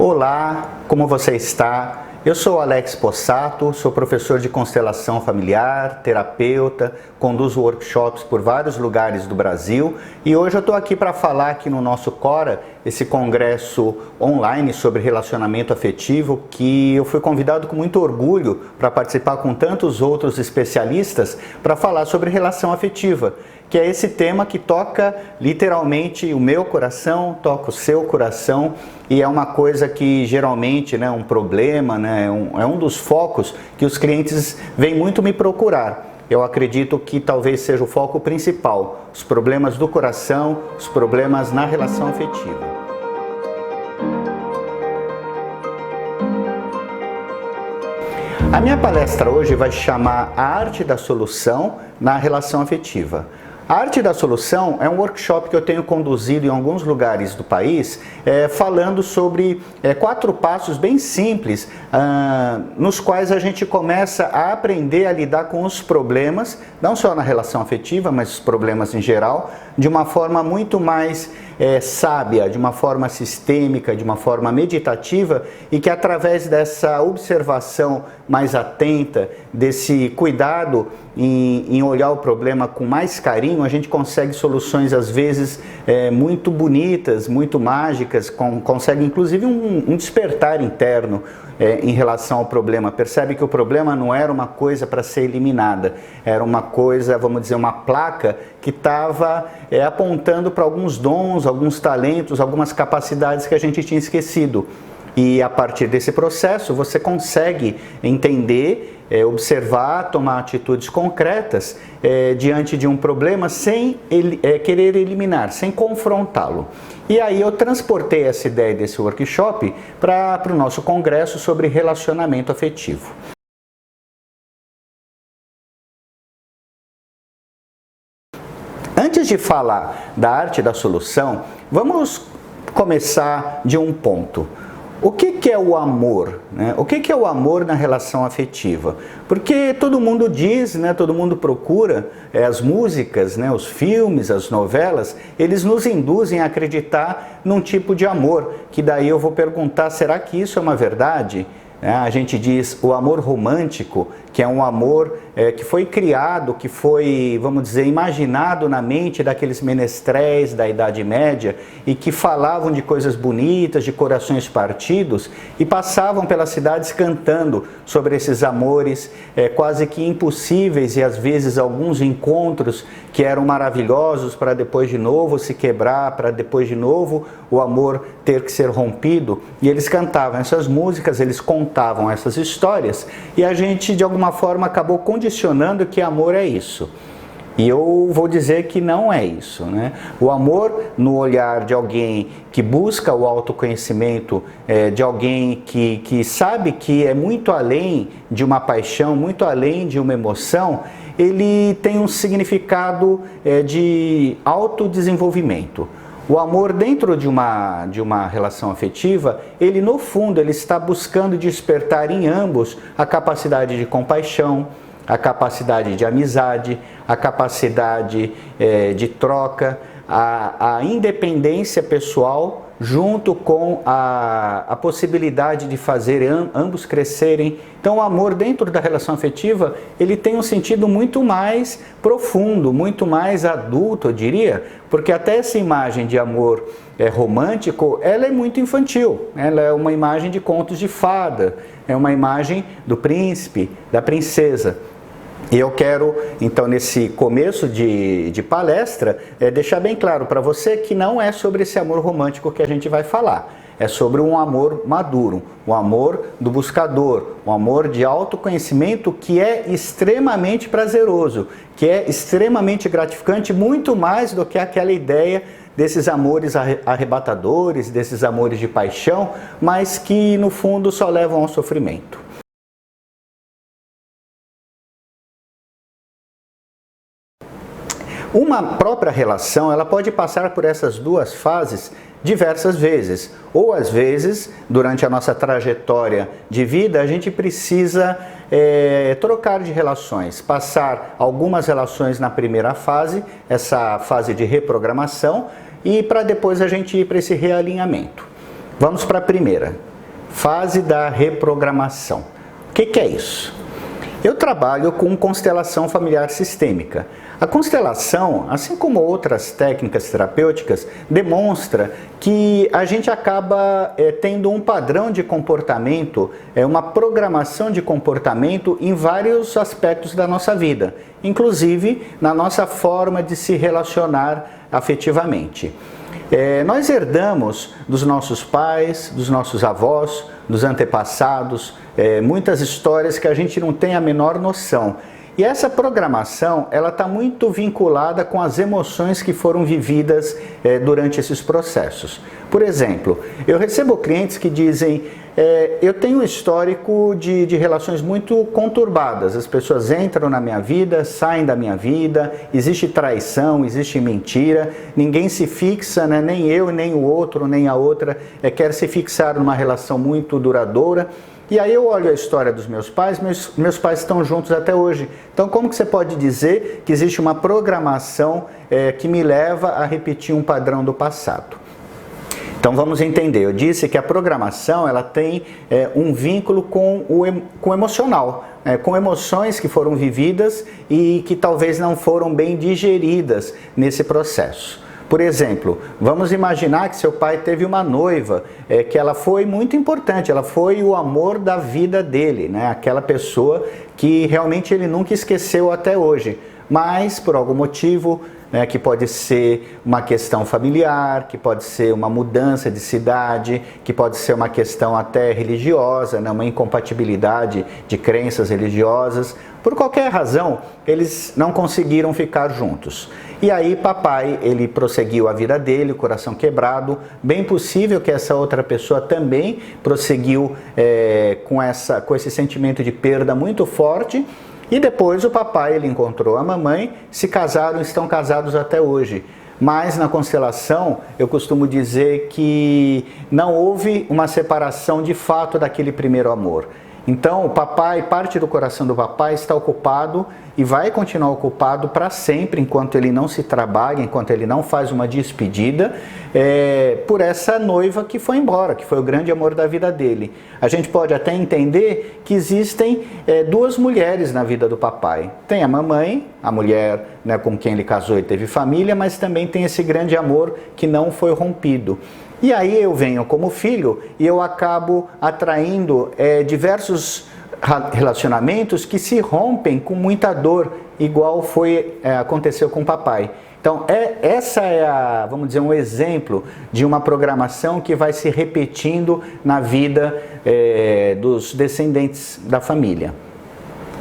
Olá, como você está? Eu sou Alex Possato, sou professor de constelação familiar, terapeuta, conduzo workshops por vários lugares do Brasil e hoje eu estou aqui para falar aqui no nosso Cora, esse congresso online sobre relacionamento afetivo, que eu fui convidado com muito orgulho para participar com tantos outros especialistas para falar sobre relação afetiva, que é esse tema que toca literalmente o meu coração, toca o seu coração e é uma coisa que geralmente, um problema, é um dos focos que os clientes vêm muito me procurar. Eu acredito que talvez seja o foco principal, os problemas do coração, os problemas na relação afetiva. A minha palestra hoje vai chamar A Arte da Solução na Relação Afetiva. A Arte da Solução é um workshop que eu tenho conduzido em alguns lugares do país, falando sobre 4 passos bem simples, nos quais a gente começa a aprender a lidar com os problemas, não só na relação afetiva, mas os problemas em geral, de uma forma muito mais sábia, de uma forma sistêmica, de uma forma meditativa, e que através dessa observação mais atenta, desse cuidado em olhar o problema com mais carinho, a gente consegue soluções às vezes muito bonitas, muito mágicas, consegue inclusive um despertar interno em relação ao problema. Percebe que o problema não era uma coisa para ser eliminada, era uma coisa, vamos dizer, uma placa que estava apontando para alguns dons, alguns talentos, algumas capacidades que a gente tinha esquecido. E a partir desse processo você consegue entender, observar, tomar atitudes concretas diante de um problema sem querer eliminar, sem confrontá-lo. E aí eu transportei essa ideia desse workshop para o nosso congresso sobre relacionamento afetivo. Antes de falar da arte da solução, vamos começar de um ponto. O que é o amor? O que é o amor na relação afetiva? Porque todo mundo diz, todo mundo procura, as músicas, os filmes, as novelas, eles nos induzem a acreditar num tipo de amor, que daí eu vou perguntar, será que isso é uma verdade? A gente diz o amor romântico, que é um amor que foi criado, que foi, vamos dizer, imaginado na mente daqueles menestréis da Idade Média e que falavam de coisas bonitas, de corações partidos e passavam pelas cidades cantando sobre esses amores quase que impossíveis e às vezes alguns encontros que eram maravilhosos para depois de novo se quebrar, para depois de novo o amor ter que ser rompido. E eles cantavam essas músicas, eles contavam essas histórias e a gente de alguma forma acabou condicionando que amor é isso. E eu vou dizer que não é isso, O amor no olhar de alguém que busca o autoconhecimento, de alguém que sabe que é muito além de uma paixão, muito além de uma emoção, ele tem um significado de autodesenvolvimento. O amor dentro de uma relação afetiva, ele no fundo ele está buscando despertar em ambos a capacidade de compaixão, a capacidade de amizade, a capacidade de troca, a independência pessoal junto com a possibilidade de fazer ambos crescerem. Então o amor dentro da relação afetiva, ele tem um sentido muito mais profundo, muito mais adulto, eu diria, porque até essa imagem de amor romântico, ela é muito infantil, ela é uma imagem de contos de fada, é uma imagem do príncipe, da princesa. E eu quero, então, nesse começo de palestra, deixar bem claro para você que não é sobre esse amor romântico que a gente vai falar. É sobre um amor maduro, um amor do buscador, um amor de autoconhecimento que é extremamente prazeroso, que é extremamente gratificante, muito mais do que aquela ideia desses amores arrebatadores, desses amores de paixão, mas que no fundo só levam ao sofrimento. Uma própria relação, ela pode passar por essas duas fases diversas vezes. Ou às vezes, durante a nossa trajetória de vida, a gente precisa trocar de relações, passar algumas relações na primeira fase, essa fase de reprogramação, e para depois a gente ir para esse realinhamento. Vamos para a primeira. fase da reprogramação. O que é isso? Eu trabalho com constelação familiar sistêmica. A constelação, assim como outras técnicas terapêuticas, demonstra que a gente acaba tendo um padrão de comportamento, uma programação de comportamento em vários aspectos da nossa vida, inclusive na nossa forma de se relacionar afetivamente. Nós herdamos dos nossos pais, dos nossos avós, dos antepassados, muitas histórias que a gente não tem a menor noção. E essa programação, ela está muito vinculada com as emoções que foram vividas durante esses processos. Por exemplo, eu recebo clientes que dizem, eu tenho um histórico de relações muito conturbadas. As pessoas entram na minha vida, saem da minha vida, existe traição, existe mentira, ninguém se fixa, né? Nem eu, nem o outro, nem a outra, quer se fixar numa relação muito duradoura. E aí eu olho a história dos meus pais estão juntos até hoje. Então como que você pode dizer que existe uma programação que me leva a repetir um padrão do passado? Então vamos entender, eu disse que a programação ela tem um vínculo com o emocional, com emoções que foram vividas e que talvez não foram bem digeridas nesse processo. Por exemplo, vamos imaginar que seu pai teve uma noiva que ela foi muito importante, ela foi o amor da vida dele, né? Aquela pessoa que realmente ele nunca esqueceu até hoje, mas por algum motivo, que pode ser uma questão familiar, que pode ser uma mudança de cidade, que pode ser uma questão até religiosa, né? Uma incompatibilidade de crenças religiosas. Por qualquer razão, eles não conseguiram ficar juntos. E aí papai, ele prosseguiu a vida dele, o coração quebrado. Bem possível que essa outra pessoa também prosseguiu com esse sentimento de perda muito forte. E depois o papai, ele encontrou a mamãe, se casaram, estão casados até hoje. Mas na constelação, eu costumo dizer que não houve uma separação de fato daquele primeiro amor. Então, o papai, parte do coração do papai está ocupado e vai continuar ocupado para sempre, enquanto ele não se trabalha, enquanto ele não faz uma despedida, por essa noiva que foi embora, que foi o grande amor da vida dele. A gente pode até entender que existem duas mulheres na vida do papai. Tem a mamãe, a mulher, né, com quem ele casou e teve família, mas também tem esse grande amor que não foi rompido. E aí eu venho como filho e eu acabo atraindo diversos relacionamentos que se rompem com muita dor, igual aconteceu com o papai. Então essa vamos dizer, um exemplo de uma programação que vai se repetindo na vida dos descendentes da família.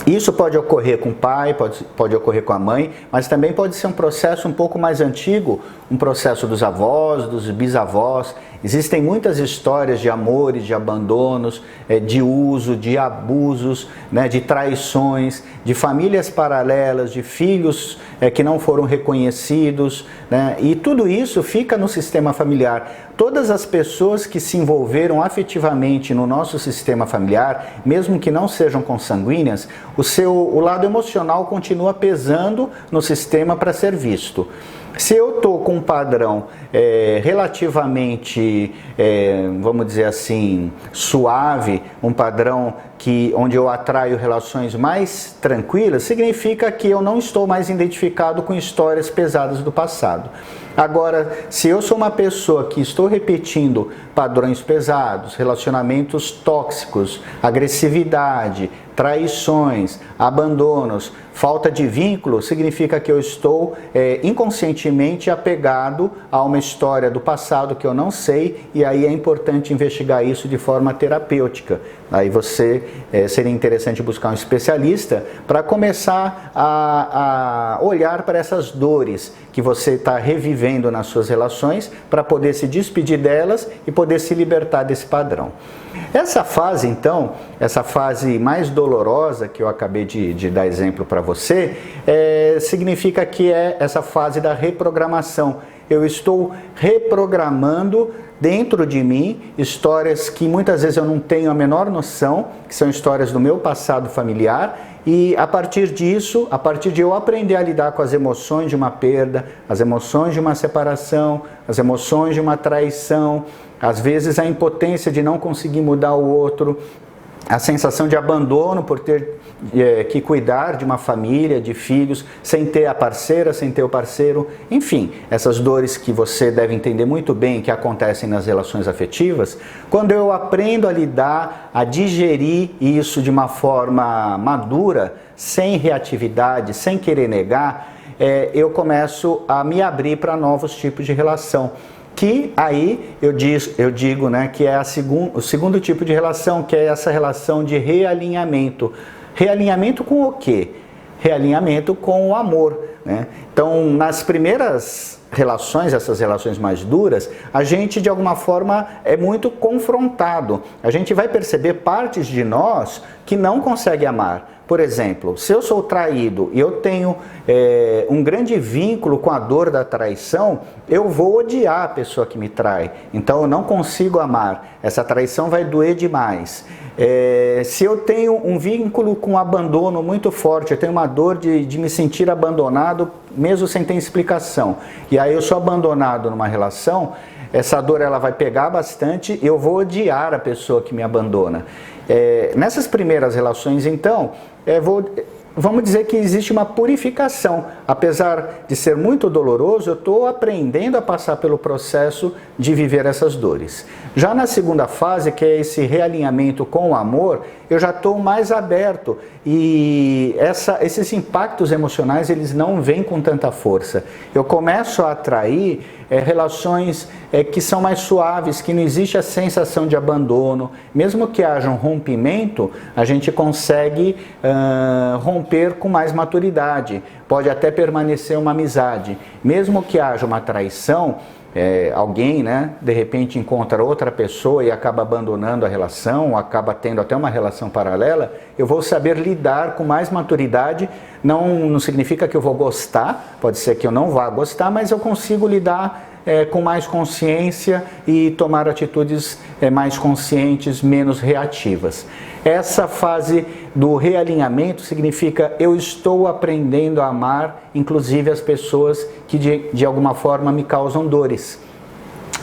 Isso pode ocorrer com o pai, pode ocorrer com a mãe, mas também pode ser um processo um pouco mais antigo, um processo dos avós, dos bisavós. Existem muitas histórias de amores, de abandonos, de uso, de abusos, né, de traições, de famílias paralelas, de filhos que não foram reconhecidos, né, e tudo isso fica no sistema familiar. Todas as pessoas que se envolveram afetivamente no nosso sistema familiar, mesmo que não sejam consanguíneas, o lado emocional continua pesando no sistema para ser visto. Se eu estou com um padrão relativamente, vamos dizer assim, suave, um padrão onde eu atraio relações mais tranquilas, significa que eu não estou mais identificado com histórias pesadas do passado. Agora, se eu sou uma pessoa que estou repetindo padrões pesados, relacionamentos tóxicos, agressividade, traições, abandonos, falta de vínculo, significa que eu estou inconscientemente apegado a uma história do passado que eu não sei, e aí é importante investigar isso de forma terapêutica. Aí seria interessante buscar um especialista para começar a olhar para essas dores que você está revivendo nas suas relações, para poder se despedir delas e poder se libertar desse padrão. Essa fase, então, essa fase mais dolorosa que eu acabei de dar exemplo para você, significa que é essa fase da reprogramação. Eu estou reprogramando dentro de mim histórias que muitas vezes eu não tenho a menor noção, que são histórias do meu passado familiar, e a partir disso, a partir de eu aprender a lidar com as emoções de uma perda, as emoções de uma separação, as emoções de uma traição, às vezes a impotência de não conseguir mudar o outro, a sensação de abandono por ter que cuidar de uma família, de filhos, sem ter a parceira, sem ter o parceiro, enfim, essas dores que você deve entender muito bem que acontecem nas relações afetivas. Quando eu aprendo a lidar, a digerir isso de uma forma madura, sem reatividade, sem querer negar, eu começo a me abrir para novos tipos de relação. Que aí eu digo, né, que é o segundo tipo de relação, que é essa relação de realinhamento. Realinhamento com o quê? Realinhamento com o amor, né? Então, nas primeiras relações, essas relações mais duras, a gente de alguma forma é muito confrontado. A gente vai perceber partes de nós que não consegue amar. Por exemplo, se eu sou traído e eu tenho um grande vínculo com a dor da traição, eu vou odiar a pessoa que me trai. Então eu não consigo amar. Essa traição vai doer demais. Se eu tenho um vínculo com abandono muito forte, eu tenho uma dor de me sentir abandonado, mesmo sem ter explicação, e aí eu sou abandonado numa relação, essa dor ela vai pegar bastante, eu vou odiar a pessoa que me abandona. Nessas primeiras relações, então, vamos dizer que existe uma purificação. Apesar de ser muito doloroso, eu estou aprendendo a passar pelo processo de viver essas dores. Já na segunda fase, que é esse realinhamento com o amor, eu já estou mais aberto e esses impactos emocionais eles não vêm com tanta força. Eu começo a atrair relações que são mais suaves, que não existe a sensação de abandono. Mesmo que haja um rompimento, a gente consegue romper com mais maturidade. Pode até permanecer uma amizade. Mesmo que haja uma traição, alguém, né, de repente encontra outra pessoa e acaba abandonando a relação, acaba tendo até uma relação paralela, eu vou saber lidar com mais maturidade. Não significa que eu vou gostar, pode ser que eu não vá gostar, mas eu consigo lidar com mais consciência e tomar atitudes mais conscientes, menos reativas. Essa fase do realinhamento significa eu estou aprendendo a amar, inclusive as pessoas que de alguma forma me causam dores.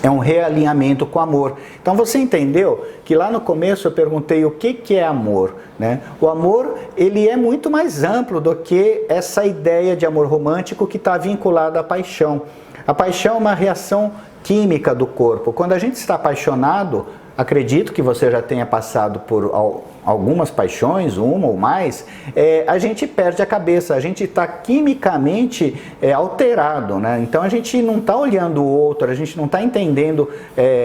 É um realinhamento com amor. Então você entendeu que lá no começo eu perguntei o que é amor, né? O amor ele é muito mais amplo do que essa ideia de amor romântico que está vinculada à paixão. A paixão é uma reação química do corpo. Quando a gente está apaixonado, acredito que você já tenha passado por algumas paixões, uma ou mais, a gente perde a cabeça, a gente está quimicamente alterado, né? Então a gente não está olhando o outro, a gente não está entendendo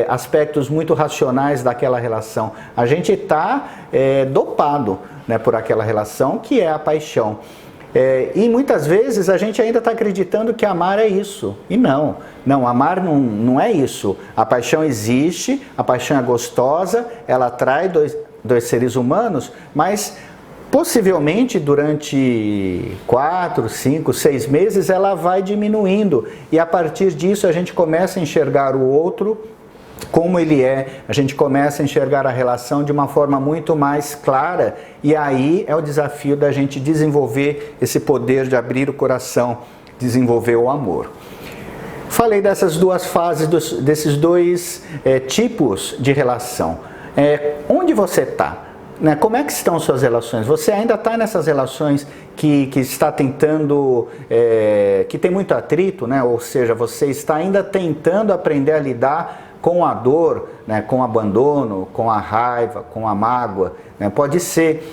aspectos muito racionais daquela relação, a gente está dopado, né, por aquela relação que é a paixão. E muitas vezes a gente ainda está acreditando que amar é isso. E não, amar não é isso. A paixão existe, a paixão é gostosa, ela atrai dois seres humanos, mas possivelmente durante 4, 5, 6 meses ela vai diminuindo. E a partir disso a gente começa a enxergar o outro como ele é, a gente começa a enxergar a relação de uma forma muito mais clara, e aí é o desafio da gente desenvolver esse poder de abrir o coração, desenvolver o amor. Falei dessas duas fases, desses dois tipos de relação. Onde você está? Né? Como é que estão suas relações? Você ainda está nessas relações que está tentando, que tem muito atrito, né? Ou seja, você está ainda tentando aprender a lidar com a dor, né, com o abandono, com a raiva, com a mágoa, né? Pode ser,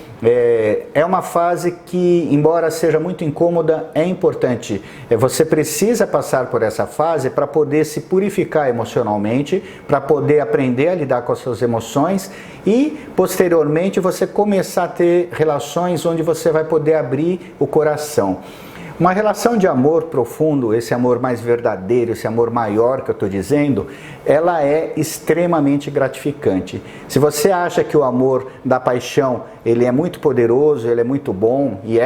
é uma fase que, embora seja muito incômoda, é importante. Você precisa passar por essa fase para poder se purificar emocionalmente, para poder aprender a lidar com as suas emoções e, posteriormente, você começar a ter relações onde você vai poder abrir o coração. Uma relação de amor profundo, esse amor mais verdadeiro, esse amor maior que eu estou dizendo, ela é extremamente gratificante. Se você acha que o amor da paixão, ele é muito poderoso, ele é muito bom, e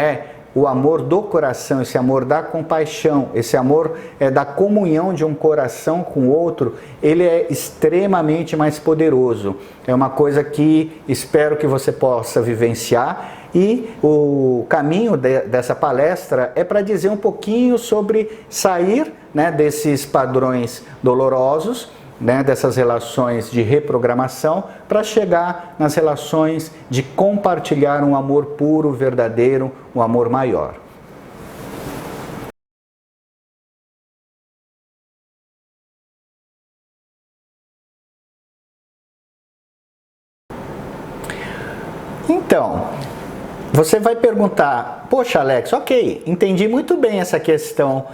o amor do coração, esse amor da compaixão, esse amor da comunhão de um coração com o outro, ele é extremamente mais poderoso. É uma coisa que espero que você possa vivenciar. E o caminho dessa palestra é para dizer um pouquinho sobre sair, né, desses padrões dolorosos né, dessas relações de reprogramação para chegar nas relações de compartilhar um amor puro, verdadeiro, um amor maior. Então, você vai perguntar, poxa Alex, ok, entendi muito bem essa questão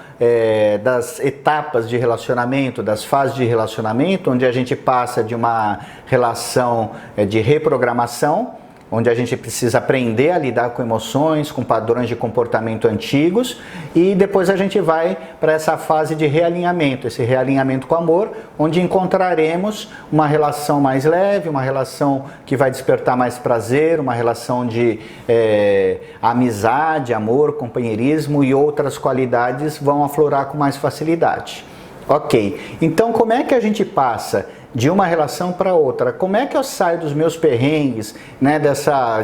das etapas de relacionamento, das fases de relacionamento, onde a gente passa de uma relação de reprogramação, onde a gente precisa aprender a lidar com emoções, com padrões de comportamento antigos, e depois a gente vai para essa fase de realinhamento, esse realinhamento com amor, onde encontraremos uma relação mais leve, uma relação que vai despertar mais prazer, uma relação de amizade, amor, companheirismo e outras qualidades vão aflorar com mais facilidade. Ok, então como é que a gente passa de uma relação para outra? Como é que eu saio dos meus perrengues, né,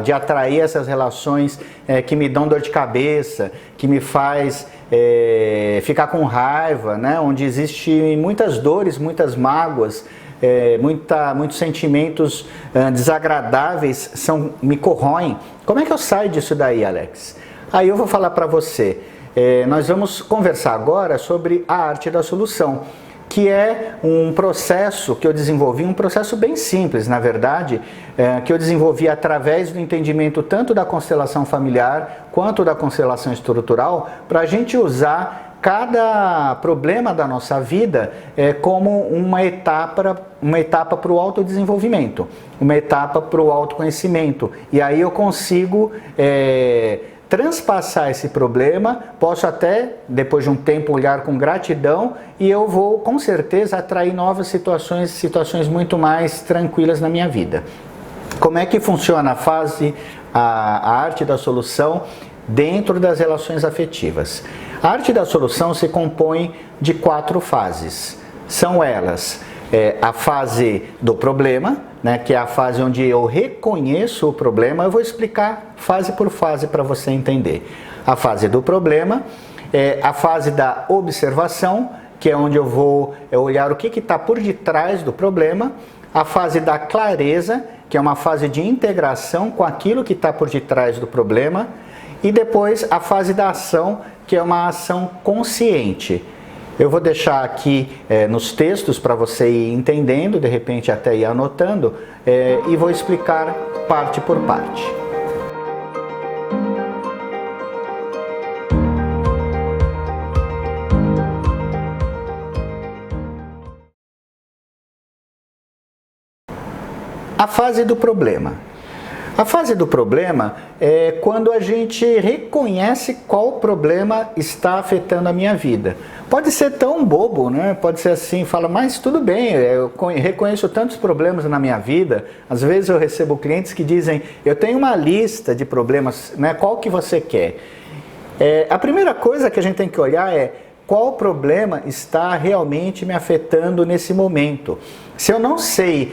de atrair essas relações que me dão dor de cabeça, que me faz ficar com raiva, né, onde existem muitas dores, muitas mágoas, muitos sentimentos desagradáveis me corroem. Como é que eu saio disso daí, Alex? Aí eu vou falar para você. Nós vamos conversar agora sobre a arte da solução, que é um processo que eu desenvolvi, um processo bem simples, na verdade, que eu desenvolvi através do entendimento tanto da constelação familiar quanto da constelação estrutural, para a gente usar cada problema da nossa vida como uma etapa para o autodesenvolvimento, uma etapa para o autoconhecimento. E aí eu consigo transpassar esse problema, posso até, depois de um tempo, olhar com gratidão e eu vou, com certeza, atrair novas situações muito mais tranquilas na minha vida. Como é que funciona a arte da solução dentro das relações afetivas? A arte da solução se compõe de 4 fases. São elas a fase do problema, né, que é a fase onde eu reconheço o problema. Eu vou explicar fase por fase para você entender. A fase do problema, a fase da observação, que é onde eu vou olhar o que está por detrás do problema. A fase da clareza, que é uma fase de integração com aquilo que está por detrás do problema. E depois a fase da ação, que é uma ação consciente. Eu vou deixar aqui nos textos para você ir entendendo, de repente até ir anotando, e vou explicar parte por parte. A fase do problema. A fase do problema é quando a gente reconhece qual problema está afetando a minha vida. Pode ser tão bobo, né? Pode ser assim, fala, mas tudo bem, eu reconheço tantos problemas na minha vida. Às vezes eu recebo clientes que dizem, eu tenho uma lista de problemas, né? Qual que você quer? A primeira coisa que a gente tem que olhar é qual problema está realmente me afetando nesse momento. Se eu não sei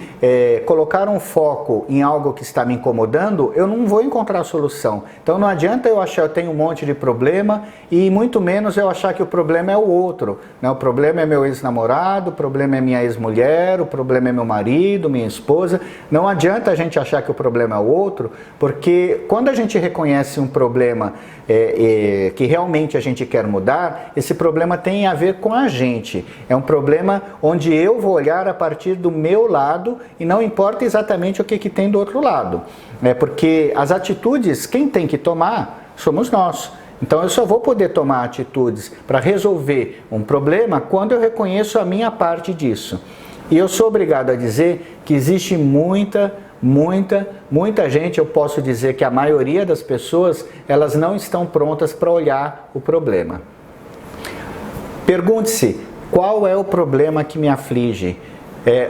colocar um foco em algo que está me incomodando, eu não vou encontrar a solução. Então não adianta eu achar que eu tenho um monte de problema e muito menos eu achar que o problema é o outro, né? O problema é meu ex-namorado, o problema é minha ex-mulher, o problema é meu marido, minha esposa. Não adianta a gente achar que o problema é o outro, porque quando a gente reconhece um problema que realmente a gente quer mudar, esse problema tem a ver com a gente. É um problema onde eu vou olhar a partir do meu lado e não importa exatamente o que tem do outro lado. Porque as atitudes, quem tem que tomar somos nós. Então eu só vou poder tomar atitudes para resolver um problema quando eu reconheço a minha parte disso. E eu sou obrigado a dizer que existe muita gente, eu posso dizer que a maioria das pessoas, elas não estão prontas para olhar o problema. Pergunte-se, qual é o problema que me aflige?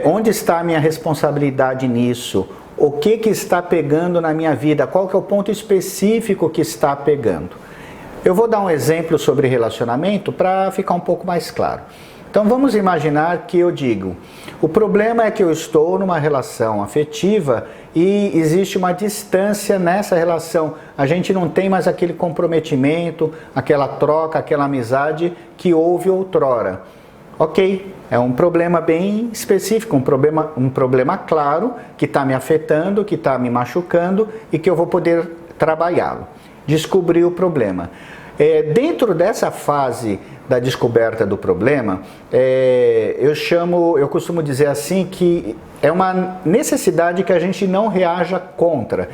Onde está a minha responsabilidade nisso? O que está pegando na minha vida? Qual que é o ponto específico que está pegando? Eu vou dar um exemplo sobre relacionamento para ficar um pouco mais claro. Então vamos imaginar que eu digo, o problema é que eu estou numa relação afetiva e existe uma distância nessa relação. A gente não tem mais aquele comprometimento, aquela troca, aquela amizade que houve outrora. Ok, é um problema bem específico, um problema claro que está me afetando, que está me machucando e que eu vou poder trabalhá-lo. Descobrir o problema. Dentro dessa fase da descoberta do problema, eu costumo dizer assim que é uma necessidade que a gente não reaja contra.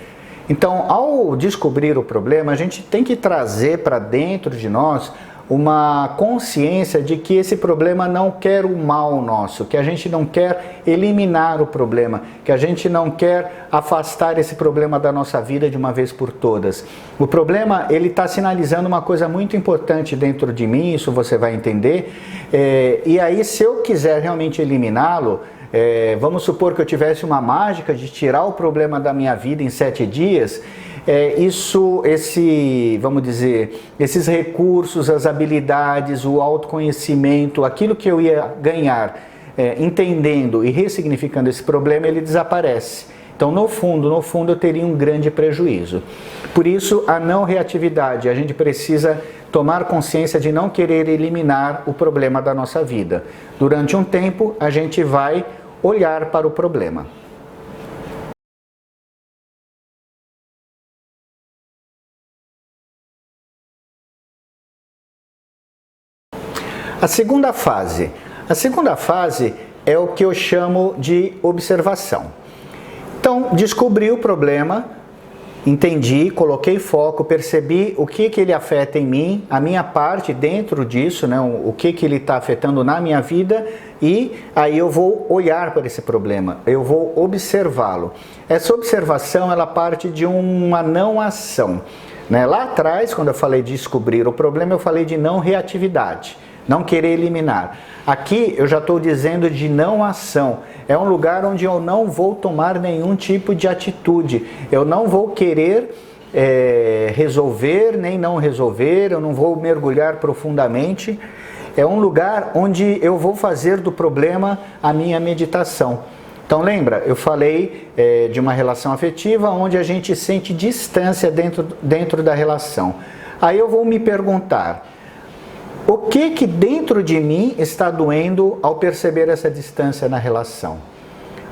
Então, ao descobrir o problema, a gente tem que trazer para dentro de nós uma consciência de que esse problema não quer o mal nosso, que a gente não quer eliminar o problema, que a gente não quer afastar esse problema da nossa vida de uma vez por todas. O problema, ele está sinalizando uma coisa muito importante dentro de mim, isso você vai entender, e aí se eu quiser realmente eliminá-lo, vamos supor que eu tivesse uma mágica de tirar o problema da minha vida em 7 dias, vamos dizer, esses recursos, as habilidades, o autoconhecimento, aquilo que eu ia ganhar entendendo e ressignificando esse problema, ele desaparece. Então, no fundo, eu teria um grande prejuízo. Por isso, a não reatividade, a gente precisa tomar consciência de não querer eliminar o problema da nossa vida. Durante um tempo, a gente vai olhar para o problema. A segunda fase é o que eu chamo de observação. Então, descobri o problema, entendi, coloquei foco, percebi o que ele afeta em mim, a minha parte dentro disso, né, o que ele está afetando na minha vida, e aí eu vou olhar para esse problema, eu vou observá-lo. Essa observação, ela parte de uma não ação. Né? Lá atrás, quando eu falei de descobrir o problema, eu falei de não reatividade. Não querer eliminar. Aqui eu já estou dizendo de não ação. É um lugar onde eu não vou tomar nenhum tipo de atitude. Eu não vou querer resolver, nem não resolver. Eu não vou mergulhar profundamente. É um lugar onde eu vou fazer do problema a minha meditação. Então lembra, eu falei de uma relação afetiva onde a gente sente distância dentro da relação. Aí eu vou me perguntar, o que dentro de mim está doendo ao perceber essa distância na relação?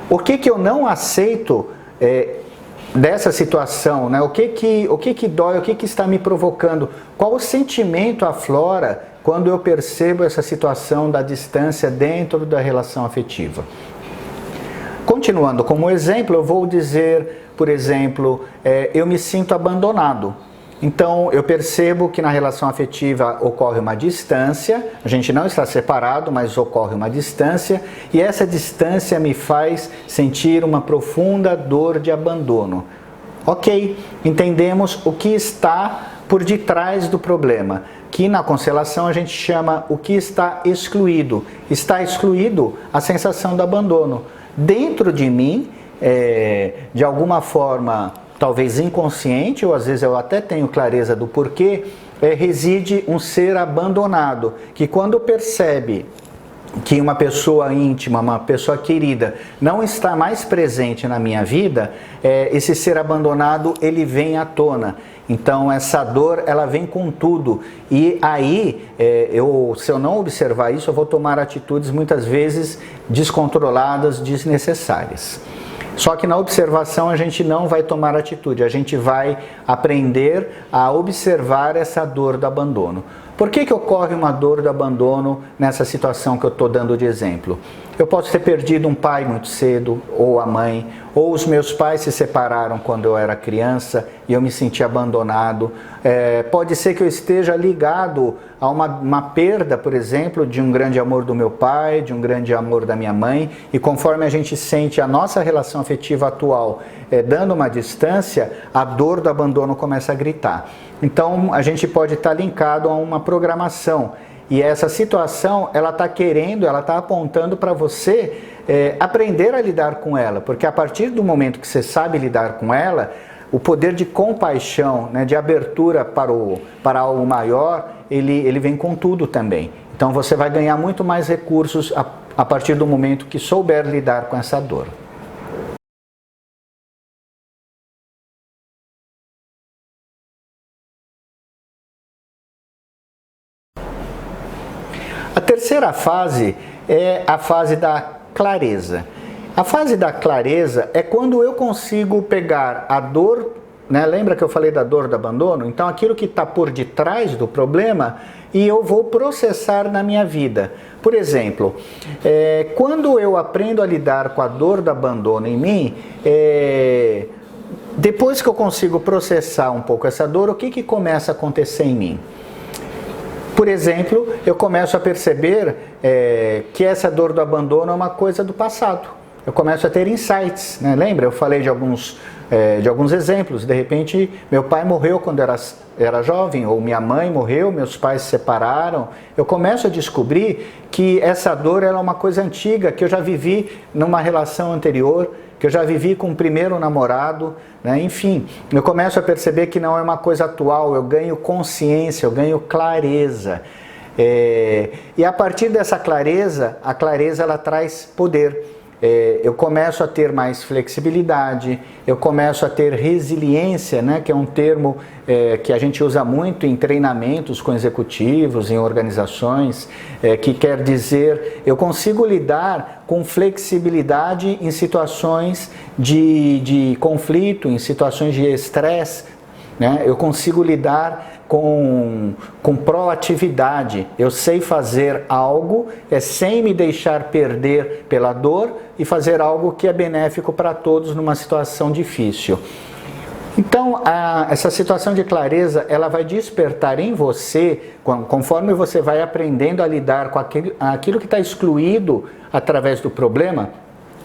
O que eu não aceito dessa situação? Né? O que dói? O que está me provocando? Qual o sentimento aflora quando eu percebo essa situação da distância dentro da relação afetiva? Continuando como exemplo, eu vou dizer, por exemplo, eu me sinto abandonado. Então, eu percebo que na relação afetiva ocorre uma distância, a gente não está separado, mas ocorre uma distância, e essa distância me faz sentir uma profunda dor de abandono. Ok, entendemos o que está por detrás do problema, que na constelação a gente chama o que está excluído. Está excluído a sensação do abandono. Dentro de mim, de alguma forma, talvez inconsciente, ou às vezes eu até tenho clareza do porquê, reside um ser abandonado, que quando percebe que uma pessoa íntima, uma pessoa querida, não está mais presente na minha vida, esse ser abandonado, ele vem à tona. Então essa dor, ela vem com tudo. E aí, se eu não observar isso, eu vou tomar atitudes muitas vezes descontroladas, desnecessárias. Só que na observação a gente não vai tomar atitude, a gente vai aprender a observar essa dor do abandono. Por que ocorre uma dor do abandono nessa situação que eu estou dando de exemplo? Eu posso ter perdido um pai muito cedo, ou a mãe, ou os meus pais se separaram quando eu era criança e eu me senti abandonado. Pode ser que eu esteja ligado a uma perda, por exemplo, de um grande amor do meu pai, de um grande amor da minha mãe, e conforme a gente sente a nossa relação afetiva atual dando uma distância, a dor do abandono começa a gritar. Então a gente pode estar linkado a uma programação. E essa situação, ela está apontando para você aprender a lidar com ela, porque a partir do momento que você sabe lidar com ela, o poder de compaixão, né, de abertura para algo maior, ele vem com tudo também. Então você vai ganhar muito mais recursos a partir do momento que souber lidar com essa dor. A terceira fase é a fase da clareza. A fase da clareza é quando eu consigo pegar a dor, né? Lembra que eu falei da dor do abandono? Então aquilo que está por detrás do problema e eu vou processar na minha vida. Por exemplo, quando eu aprendo a lidar com a dor do abandono em mim, depois que eu consigo processar um pouco essa dor, o que começa a acontecer em mim? Por exemplo, eu começo a perceber que essa dor do abandono é uma coisa do passado. Eu começo a ter insights, né? Lembra? Eu falei de alguns exemplos. De repente, meu pai morreu quando era jovem, ou minha mãe morreu, meus pais se separaram. Eu começo a descobrir que essa dor é uma coisa antiga, que eu já vivi numa relação anterior, que eu já vivi com o primeiro namorado, né? Enfim, eu começo a perceber que não é uma coisa atual, eu ganho consciência, eu ganho clareza. E a partir dessa clareza, a clareza ela traz poder. Eu começo a ter mais flexibilidade, eu começo a ter resiliência, né, que é um termo que a gente usa muito em treinamentos com executivos, em organizações, que quer dizer, eu consigo lidar com flexibilidade em situações de conflito, em situações de estresse, né? Eu consigo lidar com proatividade, eu sei fazer algo sem me deixar perder pela dor e fazer algo que é benéfico para todos numa situação difícil. Então, essa situação de clareza, ela vai despertar em você, conforme você vai aprendendo a lidar com aquilo que está excluído através do problema.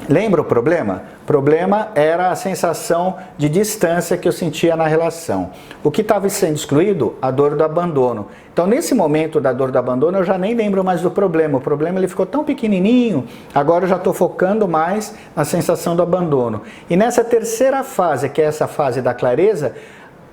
Lembra o problema? O problema era a sensação de distância que eu sentia na relação. O que estava sendo excluído? A dor do abandono. Então, nesse momento da dor do abandono, eu já nem lembro mais do problema. O problema ele ficou tão pequenininho, agora eu já estou focando mais na sensação do abandono. E nessa terceira fase, que é essa fase da clareza,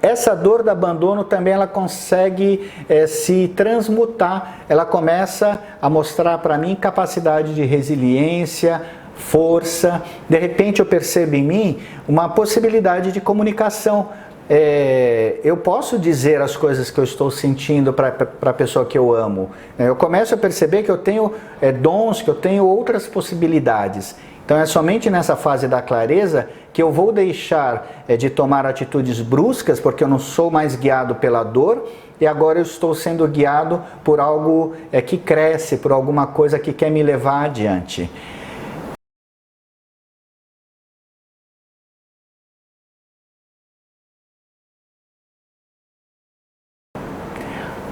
essa dor do abandono também ela consegue se transmutar. Ela começa a mostrar para mim capacidade de resiliência, força. De repente eu percebo em mim uma possibilidade de comunicação. Eu posso dizer as coisas que eu estou sentindo para a pessoa que eu amo. Eu começo a perceber que eu tenho dons, que eu tenho outras possibilidades. Então é somente nessa fase da clareza que eu vou deixar de tomar atitudes bruscas, porque eu não sou mais guiado pela dor, e agora eu estou sendo guiado por algo que cresce, por alguma coisa que quer me levar adiante.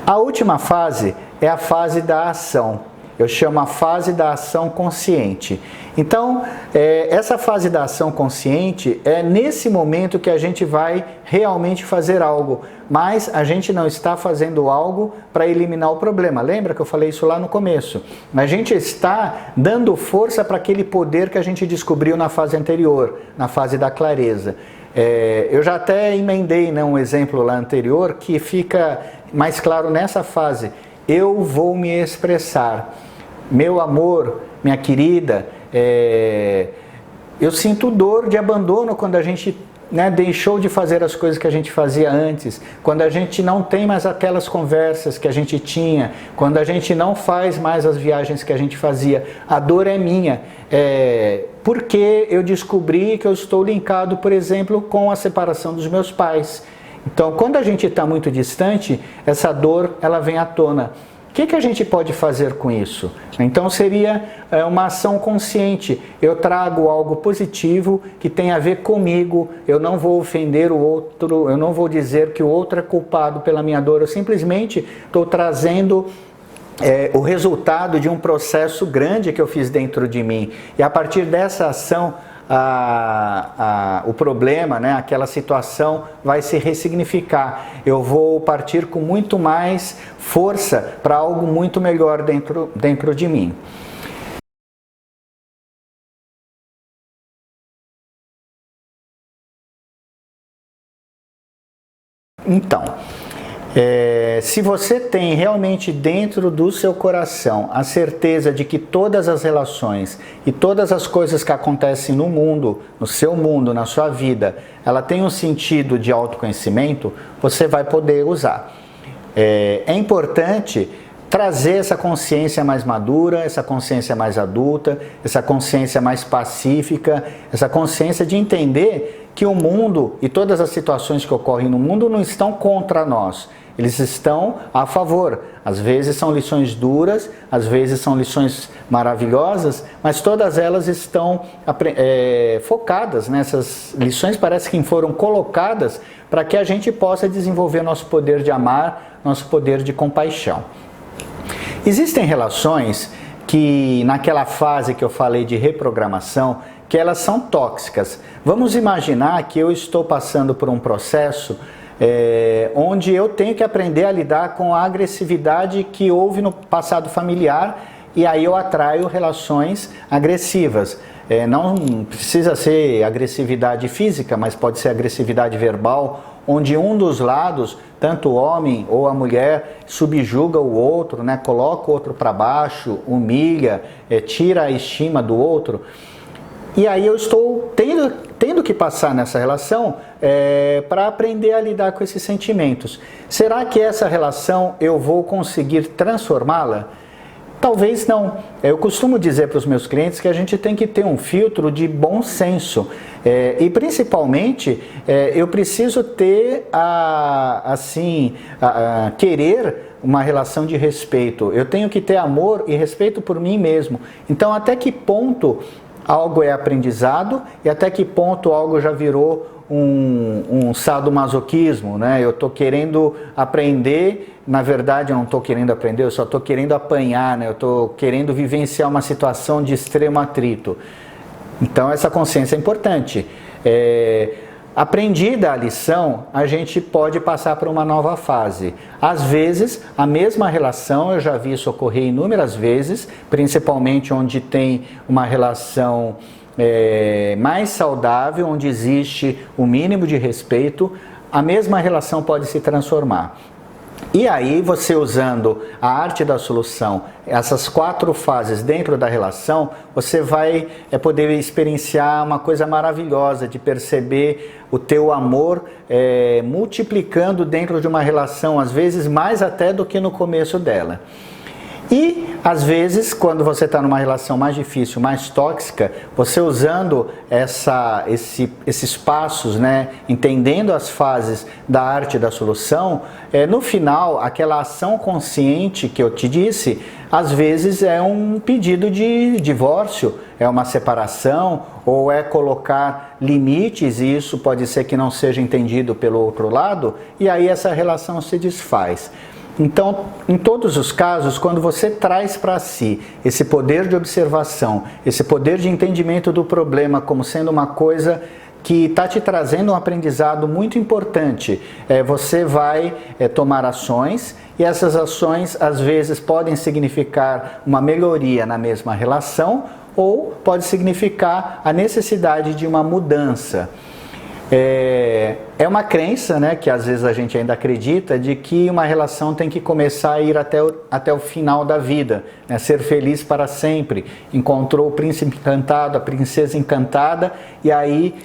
A última fase é a fase da ação. Eu chamo a fase da ação consciente. Então, essa fase da ação consciente é nesse momento que a gente vai realmente fazer algo, mas a gente não está fazendo algo para eliminar o problema. Lembra que eu falei isso lá no começo? A gente está dando força para aquele poder que a gente descobriu na fase anterior, na fase da clareza. Eu já até emendei, né, um exemplo lá anterior que fica mais claro nessa fase. Eu vou me expressar. Meu amor, minha querida, eu sinto dor de abandono quando a gente deixou de fazer as coisas que a gente fazia antes, quando a gente não tem mais aquelas conversas que a gente tinha, quando a gente não faz mais as viagens que a gente fazia. A dor é minha, porque eu descobri que eu estou linkado, por exemplo, com a separação dos meus pais. Então, quando a gente está muito distante, essa dor ela vem à tona. O que a gente pode fazer com isso? Então seria uma ação consciente. Eu trago algo positivo que tem a ver comigo, eu não vou ofender o outro, eu não vou dizer que o outro é culpado pela minha dor, eu simplesmente estou trazendo o resultado de um processo grande que eu fiz dentro de mim. E a partir dessa ação, o problema, aquela situação vai se ressignificar. Eu vou partir com muito mais força para algo muito melhor dentro de mim. Então, se você tem realmente dentro do seu coração a certeza de que todas as relações e todas as coisas que acontecem no mundo, no seu mundo, na sua vida, ela tem um sentido de autoconhecimento, você vai poder usar. É importante trazer essa consciência mais madura, essa consciência mais adulta, essa consciência mais pacífica, essa consciência de entender que o mundo e todas as situações que ocorrem no mundo não estão contra nós, eles estão a favor. Às vezes são lições duras, às vezes são lições maravilhosas, mas todas elas estão focadas nessas lições, parece que foram colocadas para que a gente possa desenvolver nosso poder de amar, nosso poder de compaixão. Existem relações que, naquela fase que eu falei de reprogramação, que elas são tóxicas. Vamos imaginar que eu estou passando por um processo onde eu tenho que aprender a lidar com a agressividade que houve no passado familiar, e aí eu atraio relações agressivas. Não precisa ser agressividade física, mas pode ser agressividade verbal, onde um dos lados, tanto o homem ou a mulher, subjuga o outro, né? Coloca o outro para baixo, humilha, tira a estima do outro. E aí eu estou tendo que passar nessa relação para aprender a lidar com esses sentimentos. Será que essa relação eu vou conseguir transformá-la? Talvez não. Eu costumo dizer para os meus clientes que a gente tem que ter um filtro de bom senso. E principalmente eu preciso ter querer uma relação de respeito. Eu tenho que ter amor e respeito por mim mesmo. Então, até que ponto algo é aprendizado e até que ponto algo já virou um sadomasoquismo, né? Eu estou querendo aprender, na verdade eu não estou querendo aprender, eu só estou querendo apanhar, né? Eu estou querendo vivenciar uma situação de extremo atrito. Então essa consciência é importante. Aprendida a lição, a gente pode passar para uma nova fase. Às vezes, a mesma relação, eu já vi isso ocorrer inúmeras vezes, principalmente onde tem uma relação mais saudável, onde existe o mínimo de respeito, a mesma relação pode se transformar. E aí, você usando a arte da solução, essas 4 fases dentro da relação, você vai poder experienciar uma coisa maravilhosa de perceber o teu amor multiplicando dentro de uma relação, às vezes mais até do que no começo dela. E, às vezes, quando você está numa relação mais difícil, mais tóxica, você usando esses passos, né, entendendo as fases da arte da solução, no final, aquela ação consciente que eu te disse, às vezes é um pedido de divórcio, é uma separação, ou é colocar limites, e isso pode ser que não seja entendido pelo outro lado, e aí essa relação se desfaz. Então, em todos os casos, quando você traz para si esse poder de observação, esse poder de entendimento do problema como sendo uma coisa que está te trazendo um aprendizado muito importante, você vai tomar ações, e essas ações às vezes podem significar uma melhoria na mesma relação, ou pode significar a necessidade de uma mudança. É uma crença, né, que às vezes a gente ainda acredita, de que uma relação tem que começar a ir até o final da vida, né, ser feliz para sempre. Encontrou o príncipe encantado, a princesa encantada, e aí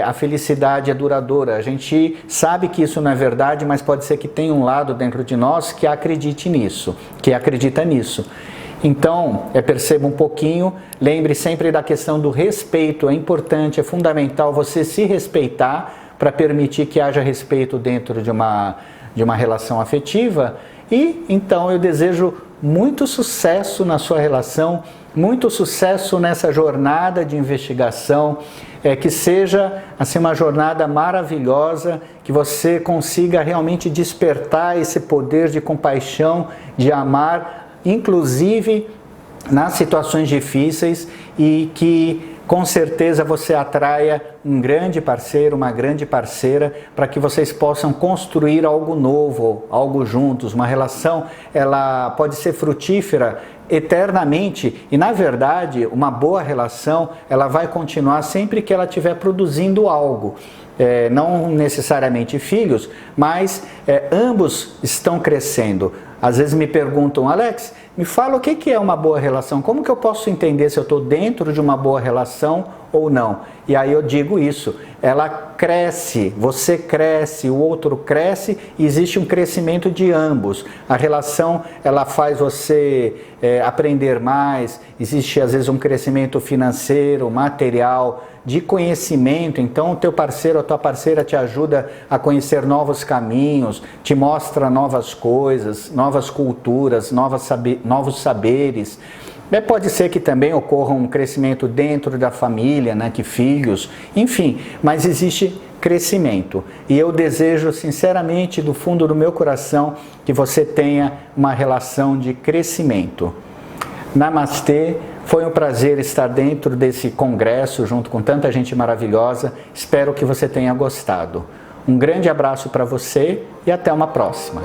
a felicidade é duradoura. A gente sabe que isso não é verdade, mas pode ser que tenha um lado dentro de nós que acredite nisso, que acredita nisso. Então, perceba um pouquinho, lembre sempre da questão do respeito, é importante, é fundamental você se respeitar para permitir que haja respeito dentro de uma relação afetiva. E então eu desejo muito sucesso na sua relação, muito sucesso nessa jornada de investigação, que seja assim uma jornada maravilhosa, que você consiga realmente despertar esse poder de compaixão, de amar, inclusive nas situações difíceis, e que com certeza você atraia um grande parceiro, uma grande parceira, para que vocês possam construir algo novo, algo juntos. Uma relação, ela pode ser frutífera eternamente, e na verdade uma boa relação, ela vai continuar sempre que ela estiver produzindo algo. Não necessariamente filhos, mas ambos estão crescendo. Às vezes me perguntam: Alex, me fala o que é uma boa relação, como que eu posso entender se eu estou dentro de uma boa relação ou não? E aí eu digo isso, ela cresce, você cresce, o outro cresce, e existe um crescimento de ambos. A relação, ela faz você aprender mais, existe às vezes um crescimento financeiro, material, de conhecimento. Então o teu parceiro, a tua parceira te ajuda a conhecer novos caminhos, te mostra novas coisas, novas culturas, novos saberes. Pode ser que também ocorra um crescimento dentro da família, né, que filhos, enfim, mas existe crescimento. E eu desejo sinceramente, do fundo do meu coração, que você tenha uma relação de crescimento. Namastê, foi um prazer estar dentro desse congresso junto com tanta gente maravilhosa. Espero que você tenha gostado. Um grande abraço para você e até uma próxima.